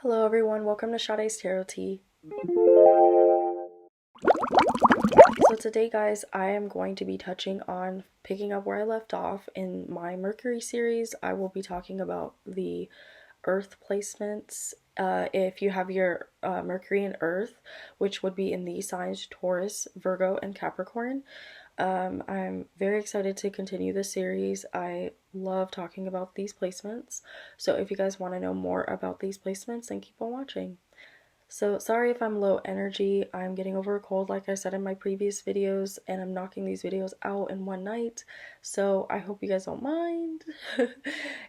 Hello everyone, welcome to Sade's Tarot Tea. So today guys, I am going to be touching on picking up where I left off in my Mercury series. I will be talking about the Earth placements. If you have your Mercury and Earth, which would be in the signs Taurus, Virgo, and Capricorn. I'm very excited to continue this series. I love talking about these placements. So if you guys want to know more about these placements, then keep on watching. So sorry if I'm low energy. I'm getting over a cold like I said in my previous videos, and I'm knocking these videos out in one night. So I hope you guys don't mind.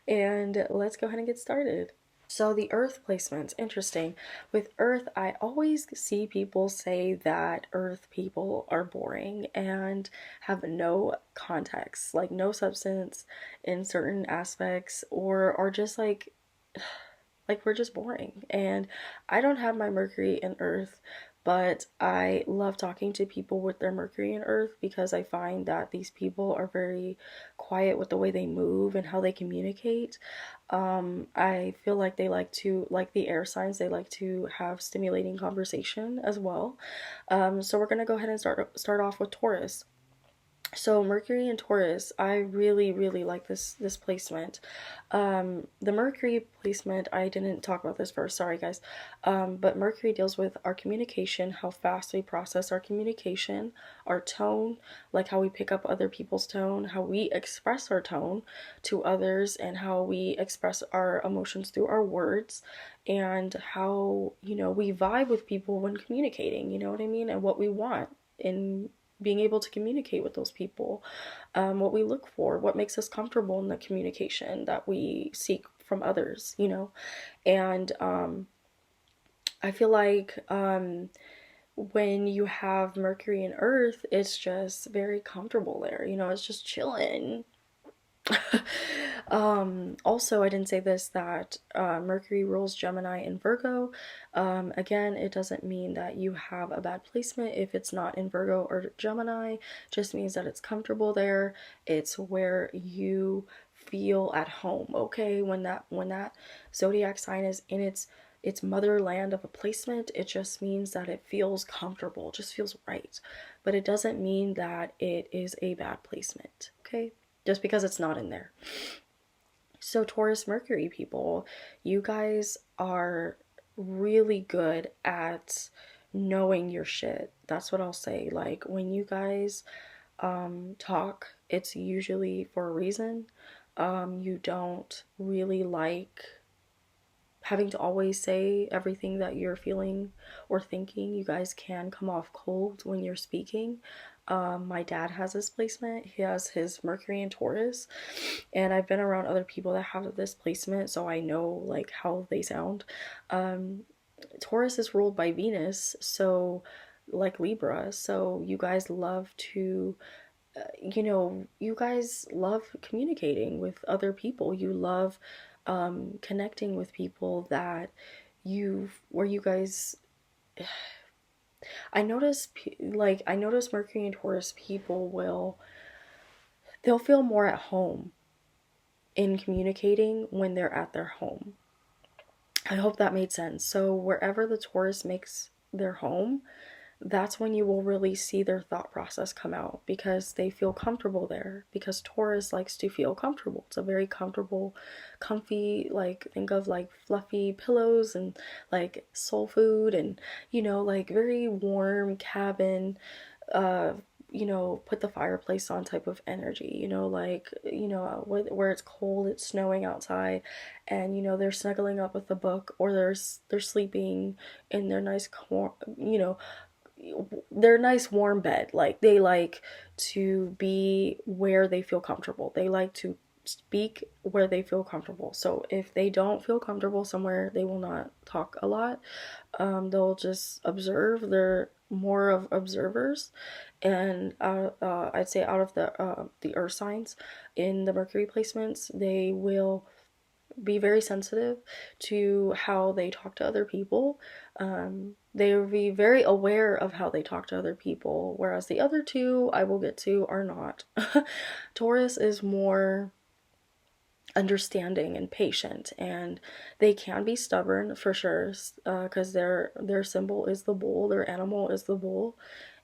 And let's go ahead and get started. So the Earth placements, interesting. With Earth, I always see people say that Earth people are boring and have no context, like no substance in certain aspects, or are just like we're just boring. And I don't have my Mercury in Earth, but I love talking to people with their Mercury in Earth because I find that these people are very quiet with the way they move and how they communicate. I feel like they like the air signs, they like to have stimulating conversation as well. So we're gonna go ahead and start off with Taurus. So Mercury and Taurus, I really like this placement. The Mercury placement, I didn't talk about this first, sorry guys. But Mercury deals with our communication, how fast we process our communication, our tone, like how we pick up other people's tone, how we express our tone to others, and how we express our emotions through our words, and how, we vibe with people when communicating, you know what I mean, and what we want in being able to communicate with those people, what we look for, what makes us comfortable in the communication that we seek from others, And I feel like when you have Mercury and Earth, it's just very comfortable there, it's just chilling. Also, I didn't say this, that Mercury rules Gemini and Virgo. Again, it doesn't mean that you have a bad placement if it's not in Virgo or Gemini. It just means that it's comfortable there. It's where you feel at home. Okay, when that zodiac sign is in its motherland of a placement, it just means that it feels comfortable, just feels right. But it doesn't mean that it is a bad placement. Okay, just because it's not in there. So Taurus Mercury people, you guys are really good at knowing your shit. That's what I'll say. Like when you guys talk, it's usually for a reason. You don't really like having to always say everything that you're feeling or thinking. You guys can come off cold when you're speaking. My dad has this placement. He has his Mercury and Taurus, and I've been around other people that have this placement, so I know like how they sound. Taurus is ruled by Venus, so like Libra, so you guys love to you guys love communicating with other people. You love connecting with people that where you guys. I notice Mercury and Taurus people they'll feel more at home in communicating when they're at their home. I hope that made sense. So wherever the Taurus makes their home, that's when you will really see their thought process come out, because they feel comfortable there, because Taurus likes to feel comfortable. It's a very comfortable, comfy, like think of like fluffy pillows and like soul food and like very warm cabin, put the fireplace on type of energy, where it's cold, it's snowing outside, and they're snuggling up with a book, or they're sleeping in their nice their nice warm bed. Like they like to be where they feel comfortable. They like to speak where they feel comfortable. So if they don't feel comfortable somewhere, they will not talk a lot. They'll just observe. They're more of observers. And I'd say out of the earth signs in the Mercury placements, they will be very sensitive to how they talk to other people. They will be very aware of how they talk to other people, whereas the other two I will get to are not. Taurus is more understanding and patient, and they can be stubborn for sure, because their symbol is the bull, their animal is the bull.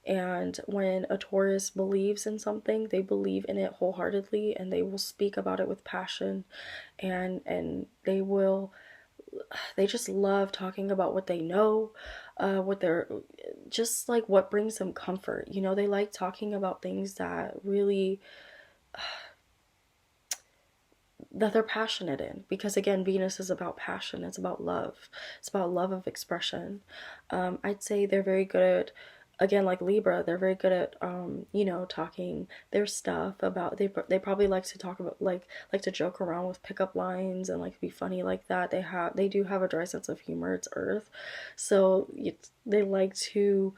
And when a Taurus believes in something, they believe in it wholeheartedly, and they will speak about it with passion, and they just love talking about what they know, what they're just like what brings them comfort. You know, they like talking about things that really that they're passionate in, because again, Venus is about passion, it's about love, it's about love of expression. I'd say they're very good at, again, like Libra, they're very good at you know, talking their stuff about, they probably like to talk about, like to joke around with pickup lines and like be funny like that. They do have a dry sense of humor. It's Earth, so they like to,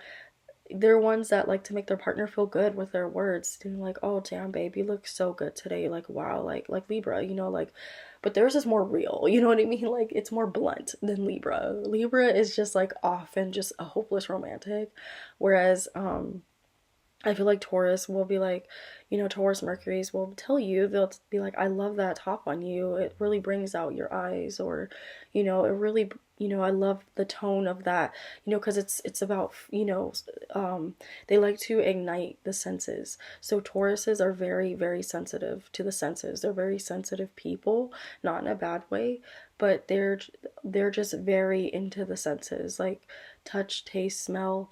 they're ones that like to make their partner feel good with their words. They're like, "Oh, damn, babe, you look so good today." Like, wow, like Libra, you know, like, but theirs is more real. You know what I mean? Like, it's more blunt than Libra. Libra is just like often just a hopeless romantic, whereas I feel like Taurus will be like, you know, Taurus Mercury's will tell you, they'll be like, I love that top on you. It really brings out your eyes. Or, you know, it really, you know, I love the tone of that, you know, because it's about, you know, they like to ignite the senses. So Tauruses are very, very sensitive to the senses. They're very sensitive people, not in a bad way, but they're just very into the senses, like touch, taste, smell,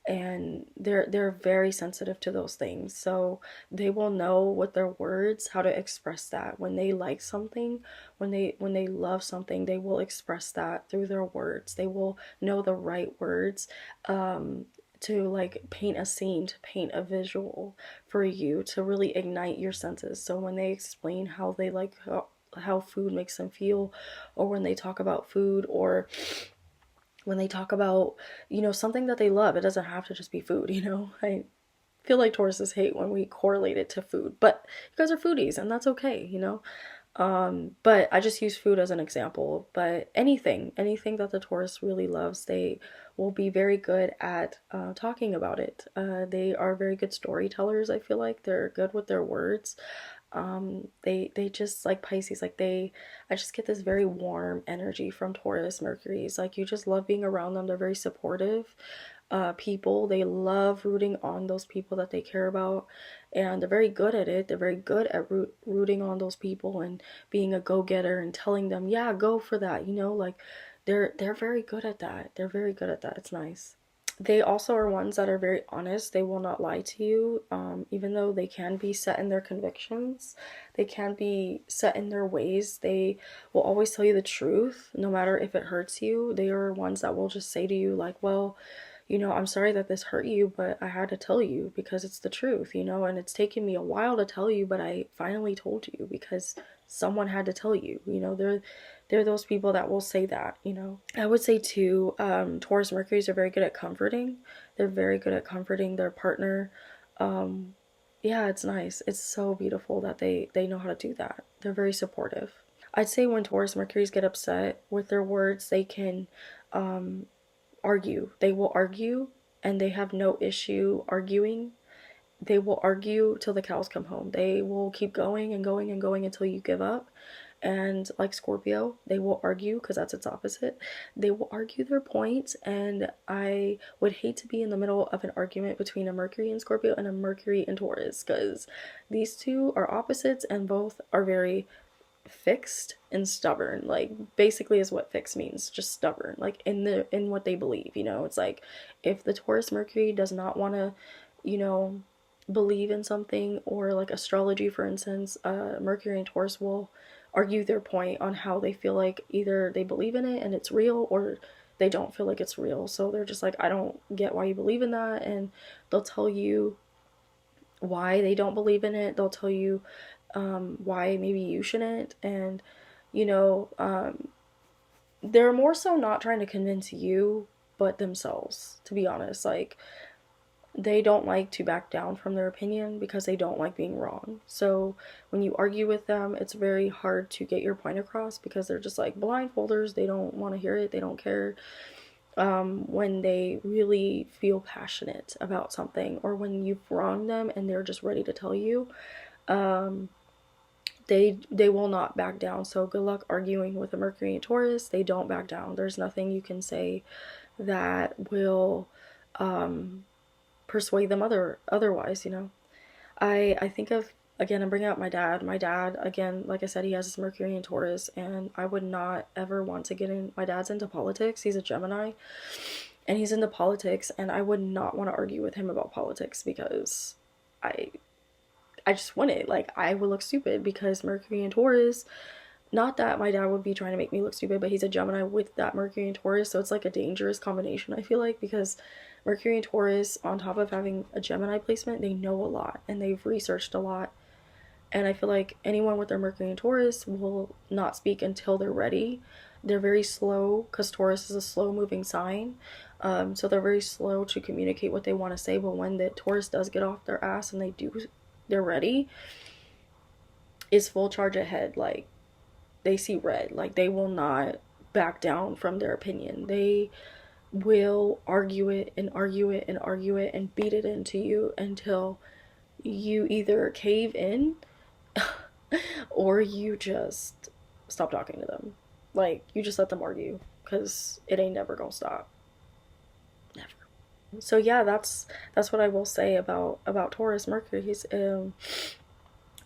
and they're very sensitive to those things. So they will know with their words how to express that. When they like something, when they love something, they will express that through their words. They will know the right words to like paint a scene, to paint a visual for you, to really ignite your senses. So when they explain how they like how food makes them feel, or when they talk about food, or when they talk about, you know, something that they love, it doesn't have to just be food, you know? I feel like Tauruses hate when we correlate it to food, but you guys are foodies and that's okay, you know? But I just use food as an example. But anything that the Taurus really loves, they will be very good at talking about it. They are very good storytellers. I feel like they're good with their words. They just like Pisces, like I just get this very warm energy from Taurus Mercury's. Like you just love being around them. They're very supportive people. They love rooting on those people that they care about, and they're very good at it. They're very good at rooting on those people and being a go-getter and telling them, yeah, go for that, you know, like they're very good at that. They're very good at that. It's nice. They also are ones that are very honest. They will not lie to you, even though they can be set in their convictions. They can be set in their ways. They will always tell you the truth, no matter if it hurts you. They are ones that will just say to you, like, well, you know, I'm sorry that this hurt you, but I had to tell you because it's the truth, you know, and it's taken me a while to tell you, but I finally told you because someone had to tell you, you know, they're those people that will say that, you know. I would say too, Taurus Mercuries are very good at comforting. They're very good at comforting their partner. Um, yeah, it's nice. It's so beautiful that they know how to do that. They're very supportive. I'd say when Taurus Mercuries get upset with their words, they can argue. They will argue and they have no issue arguing. They will argue till the cows come home. They will keep going and going and going until you give up. And like Scorpio, they will argue because that's its opposite. They will argue their points, and I would hate to be in the middle of an argument between a Mercury and Scorpio and a Mercury and Taurus, because these two are opposites and both are very fixed and stubborn. Like basically is what fixed means, just stubborn, like in what they believe, you know. It's like if the Taurus Mercury does not want to, you know, believe in something, or like astrology for instance, Mercury and Taurus will argue their point on how they feel like either they believe in it and it's real, or they don't feel like it's real. So they're just like, I don't get why you believe in that, and they'll tell you why they don't believe in it. They'll tell you why maybe you shouldn't. And, you know, they're more so not trying to convince you, but themselves, to be honest. Like, they don't like to back down from their opinion because they don't like being wrong. So when you argue with them, it's very hard to get your point across because they're just like blindfolders. They don't want to hear it. They don't care. When they really feel passionate about something, or when you've wronged them and they're just ready to tell you, they will not back down. So good luck arguing with a Mercury and Taurus. They don't back down. There's nothing you can say that will persuade them otherwise, you know. I think of, again, I'm bringing up my dad. My dad, again, like I said, he has this Mercury and Taurus, and I would not ever want to get in. My dad's into politics. He's a Gemini, and he's into politics, and I would not want to argue with him about politics because I I just wouldn't. Like, I would look stupid because Mercury and Taurus, not that my dad would be trying to make me look stupid, but he's a Gemini with that Mercury and Taurus, so it's like a dangerous combination, I feel like, because Mercury and Taurus, on top of having a Gemini placement, they know a lot and they've researched a lot. And I feel like anyone with their Mercury and Taurus will not speak until they're ready. They're very slow because Taurus is a slow moving sign. So they're very slow to communicate what they want to say. But when the Taurus does get off their ass and they're ready, it's full charge ahead. Like, they see red. Like, they will not back down from their opinion. They will argue it and argue it and argue it and beat it into you until you either cave in or you just stop talking to them. Like, you just let them argue because it ain't never gonna stop. Never. So yeah, that's what I will say about Taurus Mercury's.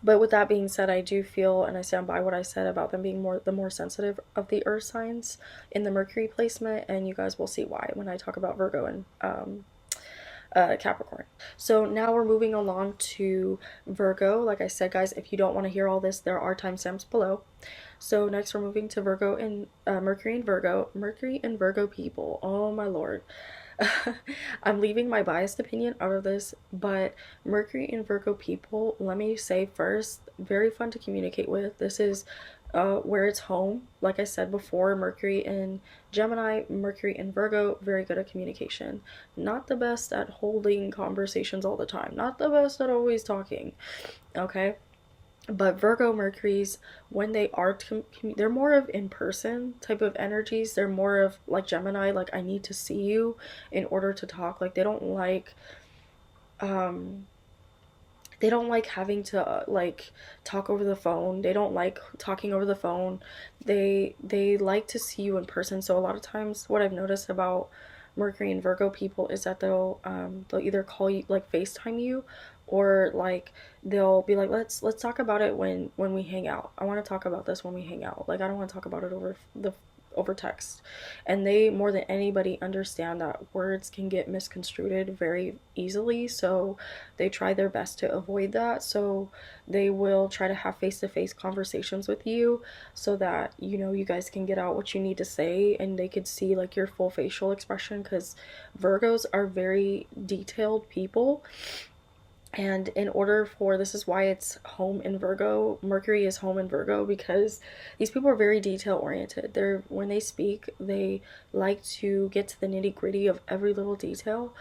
But with that being said, I do feel, and I stand by what I said about them being the more sensitive of the earth signs in the Mercury placement, and you guys will see why when I talk about Virgo and Capricorn. So now we're moving along to Virgo. Like I said, guys, if you don't want to hear all this, there are timestamps below. So next we're moving to Virgo and Mercury and Virgo. Mercury and Virgo people, oh my lord. I'm leaving my biased opinion out of this, but Mercury and Virgo people, let me say first, very fun to communicate with. This is where it's home. Like I said before, Mercury in Gemini, Mercury in Virgo, very good at communication. Not the best at holding conversations all the time. Not the best at always talking. Okay? But Virgo Mercuries, when they are, they're more of in-person type of energies. They're more of like Gemini, like I need to see you in order to talk. Like they don't like having to like talk over the phone. They don't like talking over the phone. They like to see you in person. So a lot of times what I've noticed about Mercury and Virgo people is that they'll either call you, like FaceTime you, or like they'll be like, let's talk about it when we hang out. I want to talk about this when we hang out. Like I don't want to talk about it over text. And they, more than anybody, understand that words can get misconstrued very easily, so they try their best to avoid that. So they will try to have face-to-face conversations with you so that, you know, you guys can get out what you need to say and they could see like your full facial expression, because Virgos are very detailed people. And in order for, this is why it's home in Virgo, Mercury is home in Virgo, because these people are very detail oriented. When they speak, they like to get to the nitty gritty of every little detail,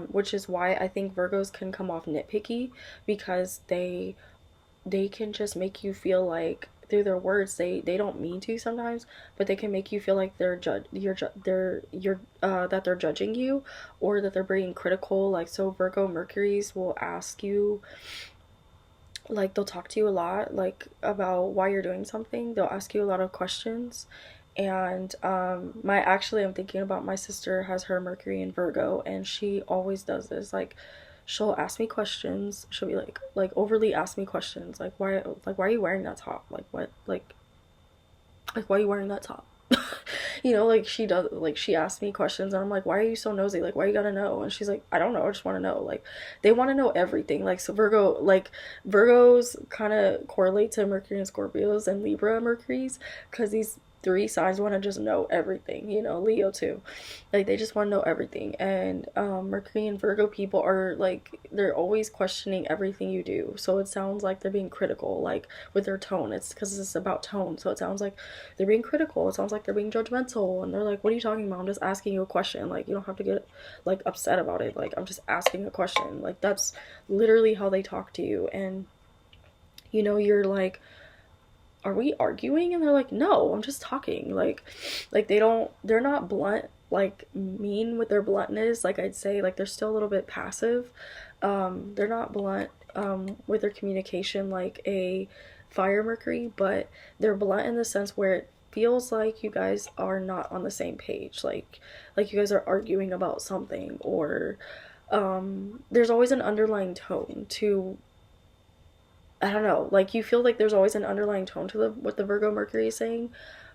which is why I think Virgos can come off nitpicky, because they can just make you feel like, through their words, they don't mean to sometimes, but they can make you feel like that they're judging you, or that they're being critical. Like, so Virgo Mercuries will ask you, like they'll talk to you a lot, like about why you're doing something. They'll ask you a lot of questions. And I'm thinking about, my sister has her Mercury in Virgo, and she always does this. Like, she'll ask me questions. She'll be like overly ask me questions. Like, why are you wearing that top? Like, what? Like why are you wearing that top? You know, like she does, like she asks me questions and I'm like, why are you so nosy? Like, why you gotta know? And she's like, I don't know, I just want to know. Like, they want to know everything. Like, so Virgos kind of correlate to Mercury and Scorpios and Libra Mercuries, because these three signs want to just know everything, you know, Leo too. Like, they just want to know everything. And Mercury and Virgo people are like, they're always questioning everything you do. So it sounds like they're being critical, like with their tone. It's because it's about tone. So it sounds like they're being critical. It sounds like they're being judgmental. And they're like, what are you talking about? I'm just asking you a question. Like, you don't have to get like upset about it. Like, I'm just asking a question. Like, that's literally how they talk to you. And, you know, you're like, are we arguing? And they're like, no, I'm just talking. Like they're not blunt, like mean with their bluntness. Like, I'd say, like, they're still a little bit passive. They're not blunt with their communication like a fire Mercury, but they're blunt in the sense where it feels like you guys are not on the same page. Like you guys are arguing about something, or there's always an underlying tone to, I don't know, like you feel like there's always an underlying tone to what the Virgo Mercury is saying,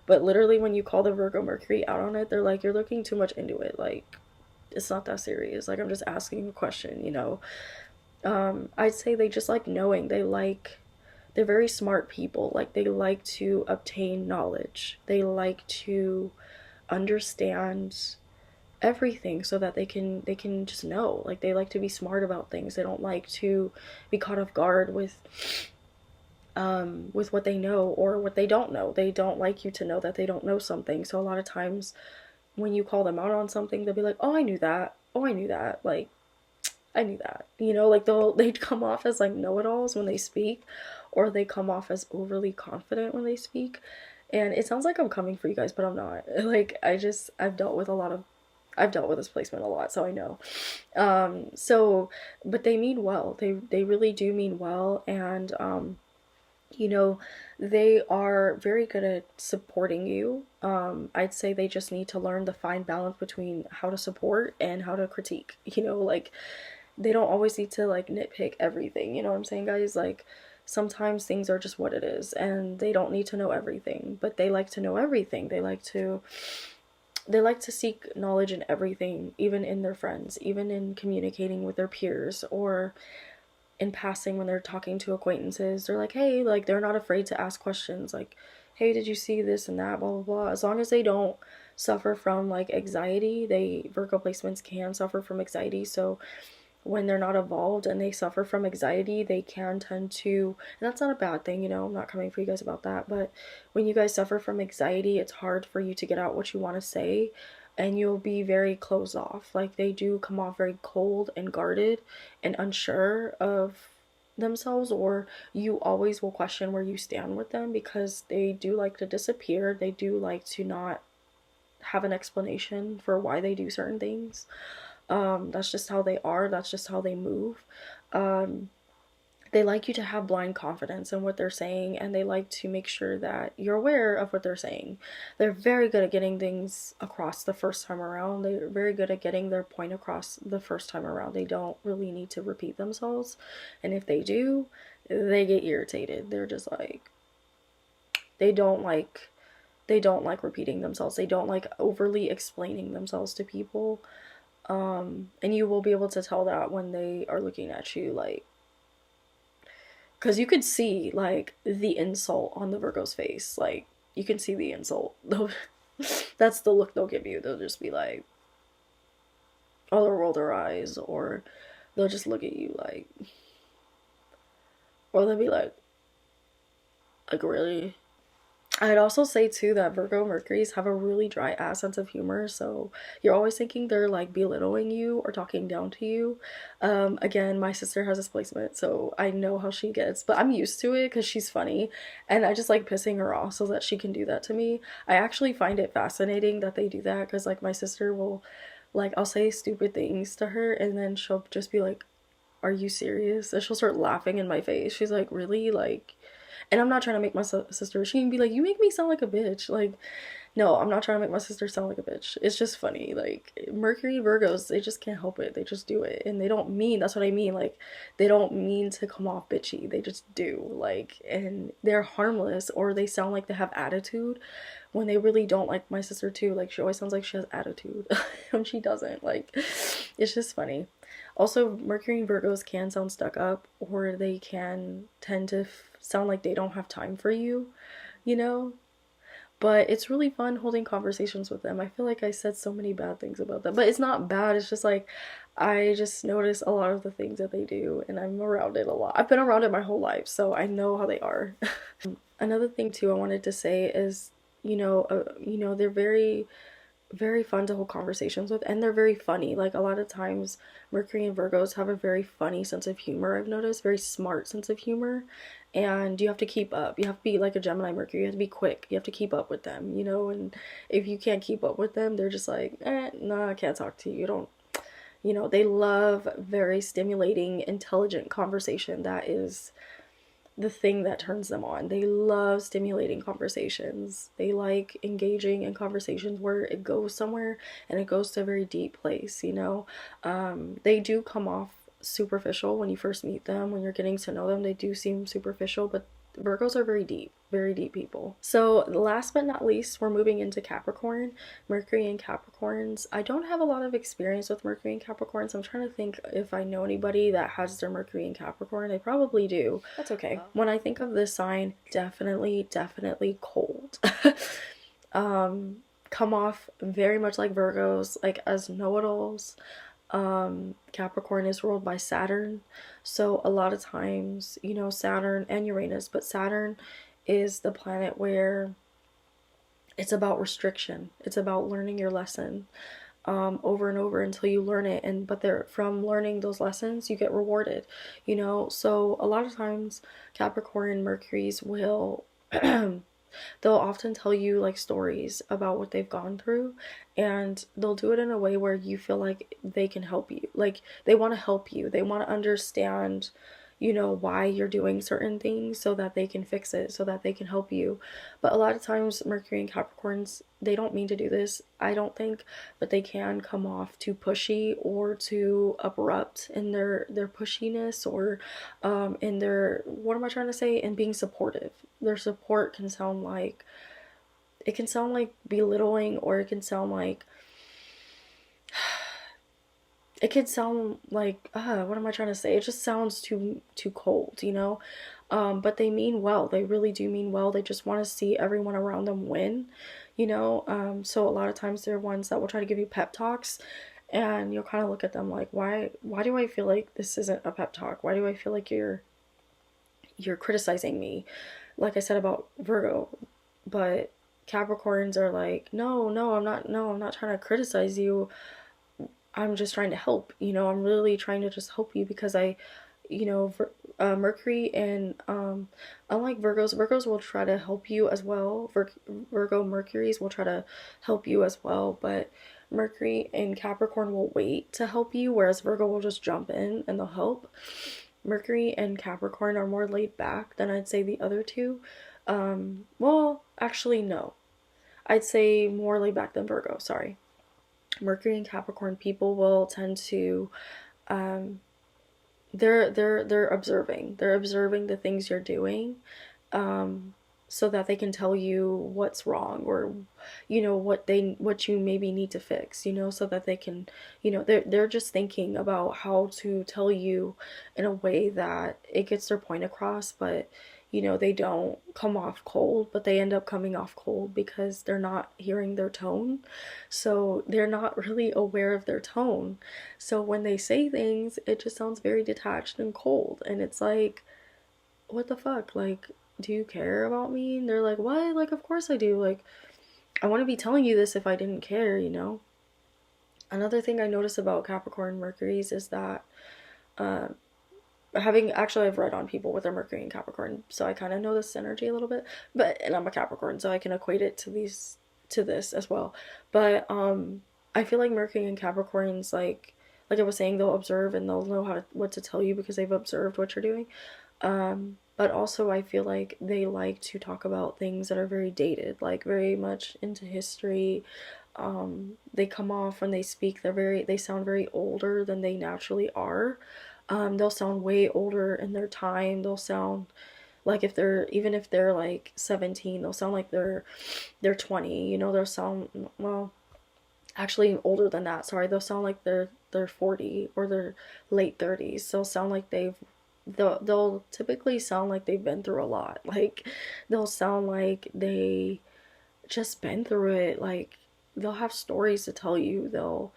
but literally when you call the Virgo Mercury out on it, they're like, you're looking too much into it. Like, it's not that serious. Like, I'm just asking a question, you know. I'd say they just like knowing. They're very smart people. Like, they like to obtain knowledge. They like to understand everything so that they can just know. Like, they like to be smart about things. They don't like to be caught off guard with what they know or what they don't know. They don't like you to know that they don't know something. So a lot of times when you call them out on something, they'll be like, "Oh, I knew that. Oh, I knew that." Like, I knew that. You know, like they come off as like know-it-alls when they speak, or they come off as overly confident when they speak. And it sounds like I'm coming for you guys, but I'm not. Like, I've dealt with this placement a lot, so I know. So but they mean well. They really do mean well, and you know, they are very good at supporting you. I'd say they just need to learn the fine balance between how to support and how to critique. You know, like, they don't always need to like nitpick everything. You know what I'm saying, guys? Like, sometimes things are just what it is, and they don't need to know everything, but they like to know everything. They like to seek knowledge in everything, even in their friends, even in communicating with their peers, or in passing when they're talking to acquaintances. They're like, hey, like, they're not afraid to ask questions, like, hey, did you see this and that, blah blah blah. As long as they don't suffer from like anxiety, Virgo placements can suffer from anxiety. So when they're not evolved and they suffer from anxiety, they can tend to, and that's not a bad thing, you know, I'm not coming for you guys about that, but when you guys suffer from anxiety, it's hard for you to get out what you want to say, and you'll be very closed off. Like, they do come off very cold and guarded and unsure of themselves, or you always will question where you stand with them, because they do like to disappear. They do like to not have an explanation for why they do certain things. That's just how they are. That's just how they move. Um, they like you to have blind confidence in what they're saying, and they like to make sure that you're aware of what they're saying. They're very good at getting things across the first time around. They're very good at getting their point across the first time around. They don't really need to repeat themselves. And if they do, they get irritated. They're just like, they don't like they don't like repeating themselves. They don't like overly explaining themselves to people. And you will be able to tell that when they are looking at you, like, because you could see like the insult on the Virgo's face. Like, you can see the insult. That's the look they'll give you. They'll just be like, or they'll roll their eyes, or they'll just look at you like, or they'll be like, really? I'd also say too that Virgo Mercuries have a really dry ass sense of humor, so you're always thinking they're like belittling you or talking down to you. Again, my sister has this placement, so I know how she gets, but I'm used to it because she's funny, and I just like pissing her off so that she can do that to me. I actually find it fascinating that they do that, because like my sister will, like, I'll say stupid things to her, and then she'll just be like, "Are you serious?" And she'll start laughing in my face. She's like, "Really?" Like, and I'm not trying to make my sister, she can be like, "You make me sound like a bitch." Like, no, I'm not trying to make my sister sound like a bitch. It's just funny. Like, Mercury Virgos, they just can't help it. They just do it. And they don't mean, that's what I mean. Like, they don't mean to come off bitchy. They just do. Like, and they're harmless, or they sound like they have attitude when they really don't. Like my sister too. Like, she always sounds like she has attitude when she doesn't. Like, it's just funny. Also, Mercury and Virgos can sound stuck up, or they can tend to sound like they don't have time for you, you know? But it's really fun holding conversations with them. I feel like I said so many bad things about them, but it's not bad. It's just like, I just notice a lot of the things that they do, and I'm around it a lot. I've been around it my whole life, so I know how they are. Another thing too I wanted to say is, they're very fun to hold conversations with, and they're very funny. Like, a lot of times Mercury and Virgos have a very funny sense of humor. I've noticed very smart sense of humor, and you have to keep up. You have to be like a Gemini Mercury. You have to be quick. You have to keep up with them, and if you can't keep up with them, they're just like, nah, I can't talk to you. You don't, they love very stimulating, intelligent conversation that is the thing that turns them on. They love stimulating conversations. They like engaging in conversations where it goes somewhere and it goes to a very deep place, you know. They do come off superficial when you first meet them. When you're getting to know them, they do seem superficial, but Virgos are very deep people. So last but not least, we're moving into Capricorn. Mercury and Capricorns. I don't have a lot of experience with Mercury and Capricorns. I'm trying to think if I know anybody that has their Mercury and Capricorn. I probably do. That's okay. When I think of this sign, definitely cold. Come off very much like Virgos, like as know-it-alls. Capricorn is ruled by Saturn, so a lot of times, you know, Saturn and Uranus, but Saturn is the planet where it's about restriction. It's about learning your lesson over and over until you learn it, and but there, from learning those lessons you get rewarded, you know. So a lot of times Capricorn Mercuries will they'll often tell you like stories about what they've gone through, and they'll do it in a way where you feel like they can help you. Like they want to help you. They want to understand, you know, why you're doing certain things so that they can fix it, so that they can help you. But a lot of times Mercury and Capricorns, they don't mean to do this, I don't think, but they can come off too pushy or too abrupt in their pushiness, or in their, what am I trying to say, in being supportive. Their support can sound like, it can sound like belittling, or it can sound like it could sound like, what am I trying to say? It just sounds too cold, you know? But they mean well. They really do mean well. They just want to see everyone around them win, you know? So a lot of times they're ones that will try to give you pep talks, and you'll kind of look at them like, why do I feel like this isn't a pep talk? Why do I feel like you're criticizing me? Like I said about Virgo, but Capricorns are like, no, I'm not trying to criticize you. I'm just trying to help, you know. I'm really trying to just help you because I, you know, Mercury and unlike Virgos will try to help you as well. Virgo Mercuries will try to help you as well, but Mercury and Capricorn will wait to help you, whereas Virgo will just jump in and they'll help. Mercury and Capricorn are more laid back than I'd say the other two. Well, actually, no. I'd say more laid back than Virgo, sorry. Mercury and Capricorn people will tend to they're observing. They're observing the things you're doing, so that they can tell you what's wrong, or you know what you maybe need to fix, you know, so that they can, you know, they're just thinking about how to tell you in a way that it gets their point across, but you know, they don't come off cold, but they end up coming off cold because they're not hearing their tone. So they're not really aware of their tone. So when they say things, it just sounds very detached and cold. And it's like, what the fuck? Like, do you care about me? And they're like, what? Like, of course I do. Like, I wouldn't be telling you this if I didn't care, you know? Another thing I notice about Capricorn Mercuries is that, I've read on people with their Mercury and Capricorn, so I kind of know this energy a little bit, but, and I'm a Capricorn, so I can equate it to this as well. But, I feel like Mercury and Capricorns, like I was saying, they'll observe and they'll know what to tell you because they've observed what you're doing. But also I feel like they like to talk about things that are very dated, like very much into history. They come off when they speak, they sound very older than they naturally are. They'll sound way older in their time. They'll sound like, even if they're like 17, they'll sound like they're 20, you know. They'll sound, well, actually older than that, sorry. They'll sound like they're 40 or they're late 30s. They'll sound like they'll typically sound like they've been through a lot. Like they'll sound like they just been through it. Like they'll have stories to tell you.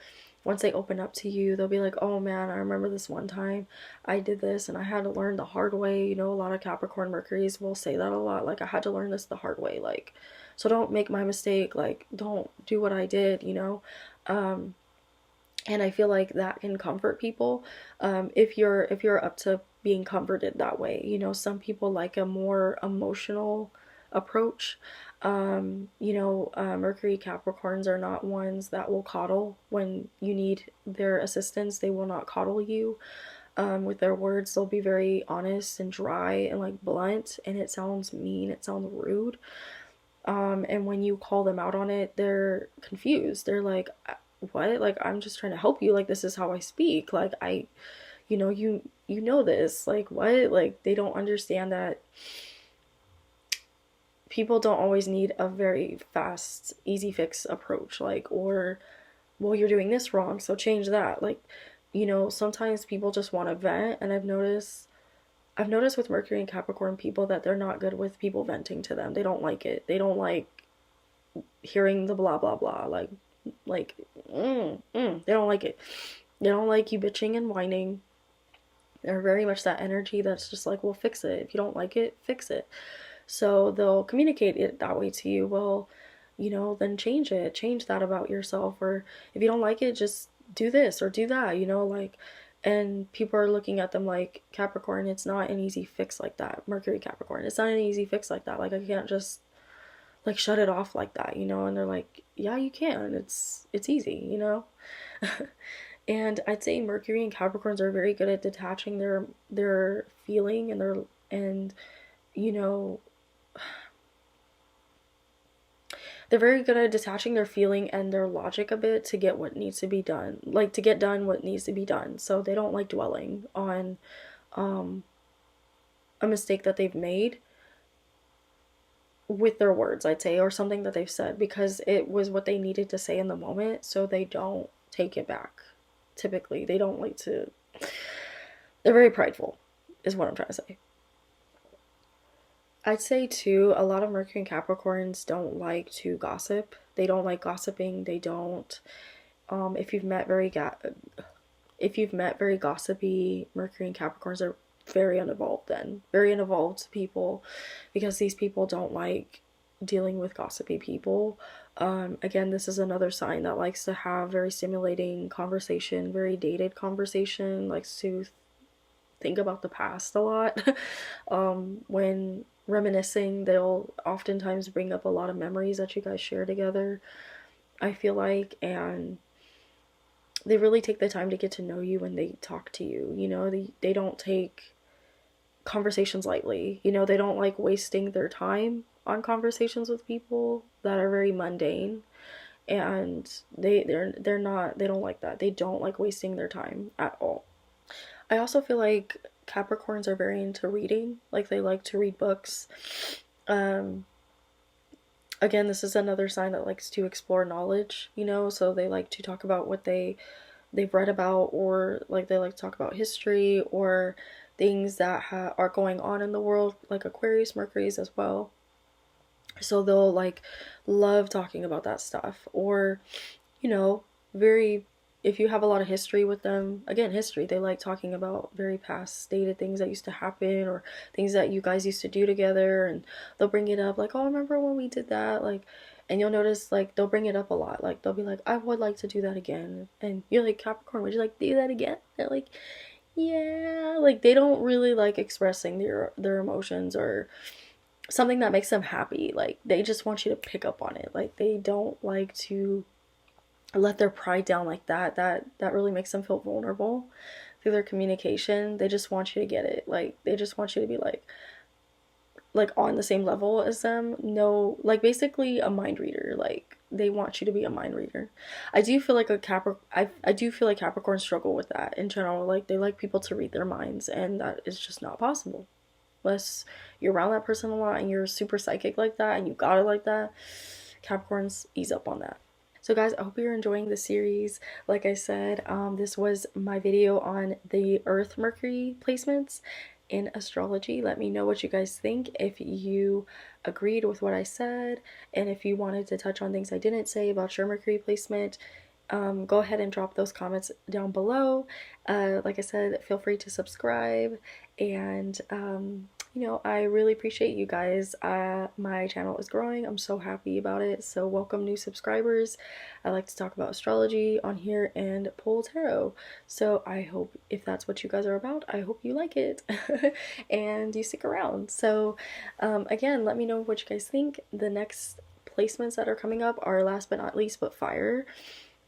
Once they open up to you, they'll be like, oh man, I remember this one time I did this and I had to learn the hard way. You know, a lot of Capricorn Mercuries will say that a lot. Like, I had to learn this the hard way. Like, so don't make my mistake. Like, don't do what I did, you know? And I feel like that can comfort people, if you're up to being comforted that way. You know, some people like a more emotional approach. Mercury Capricorns are not ones that will coddle when you need their assistance. They will not coddle you. with their words. They'll be very honest and dry and like blunt, and it sounds mean, it sounds rude. And when you call them out on it, they're confused. They're like, what? Like, I'm just trying to help you. Like, this is how I speak. Like, you know this. Like, what? Like, they don't understand that people don't always need a very fast, easy fix approach. Like, or, well, you're doing this wrong, so change that. Like, sometimes people just want to vent, and I've noticed with Mercury and Capricorn people that they're not good with people venting to them. They don't like it. They don't like hearing the blah blah blah. They don't like it. They don't like you bitching and whining. They're very much that energy that's just like, well, fix it. If you don't like it, fix it. So they'll communicate it that way to you. Well, then change it. Change that about yourself. Or if you don't like it, just do this or do that, like, and people are looking at them like, Capricorn, it's not an easy fix like that. Mercury, Capricorn, it's not an easy fix like that. Like, I can't just like shut it off like that, and they're like, yeah, you can. It's easy. And I'd say Mercury and Capricorns are very good at detaching their feeling and you know they're very good at detaching their feeling and their logic a bit to get what needs to be done, like to get done what needs to be done. So they don't like dwelling on a mistake that they've made with their words, I'd say, or something that they've said, because it was what they needed to say in the moment, so they don't take it back. Typically, they don't like to, they're very prideful, is what I'm trying to say. I'd say too, a lot of Mercury and Capricorns don't like to gossip. They don't like gossiping. They don't. If you've met very gossipy Mercury and Capricorns, are very unevolved. Then very unevolved people, because these people don't like dealing with gossipy people. Again, this is another sign that likes to have very stimulating conversation, very dated conversation, likes to think about the past a lot. When reminiscing, they'll oftentimes bring up a lot of memories that you guys share together, I feel like, and they really take the time to get to know you when they talk to you. They don't take conversations lightly. They don't like wasting their time on conversations with people that are very mundane, and they don't like that. They don't like wasting their time at all. I also feel like Capricorns are very into reading. Like, they like to read books. Again, this is another sign that likes to explore knowledge, so they like to talk about what they've read about, or like they like to talk about history or things that are going on in the world, like Aquarius, Mercury's as well. So they'll like love talking about that stuff, or very, if you have a lot of history with them, again, history, they like talking about very past dated things that used to happen, or things that you guys used to do together, and they'll bring it up like, oh, remember when we did that, like, and you'll notice like they'll bring it up a lot. Like, they'll be like, I would like to do that again, and you're like, Capricorn, would you like to do that again? They're like, yeah. Like, they don't really like expressing their emotions or something that makes them happy. Like, they just want you to pick up on it. Like, they don't like to let their pride down like that really makes them feel vulnerable through their communication. They just want you to get it. Like, they just want you to be like on the same level as them. No, like, basically a mind reader. Like, they want you to be a mind reader. I do feel like I do feel like Capricorns struggle with that in general. Like, they like people to read their minds, and that is just not possible unless you're around that person a lot and you're super psychic like that and you got it like that. Capricorns, ease up on that. So guys, I hope you're enjoying the series. Like I said, this was my video on the Earth Mercury placements in astrology. Let me know what you guys think, if you agreed with what I said, and if you wanted to touch on things I didn't say about your Mercury placement. Go ahead and drop those comments down below. Like I said, feel free to subscribe, and I really appreciate you guys. My channel is growing. I'm so happy about it. So welcome new subscribers. I like to talk about astrology on here and pull tarot. So I hope, if that's what you guys are about, I hope you like it and you stick around. So again, let me know what you guys think. The next placements that are coming up are, last but not least, but fire.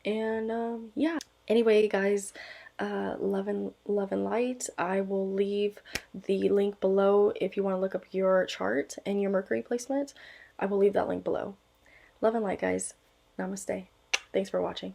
And yeah. Anyway, guys, love and light. I will leave the link below if you want to look up your chart and your Mercury placement. I will leave that link below. Love and light, guys. Namaste. Thanks for watching.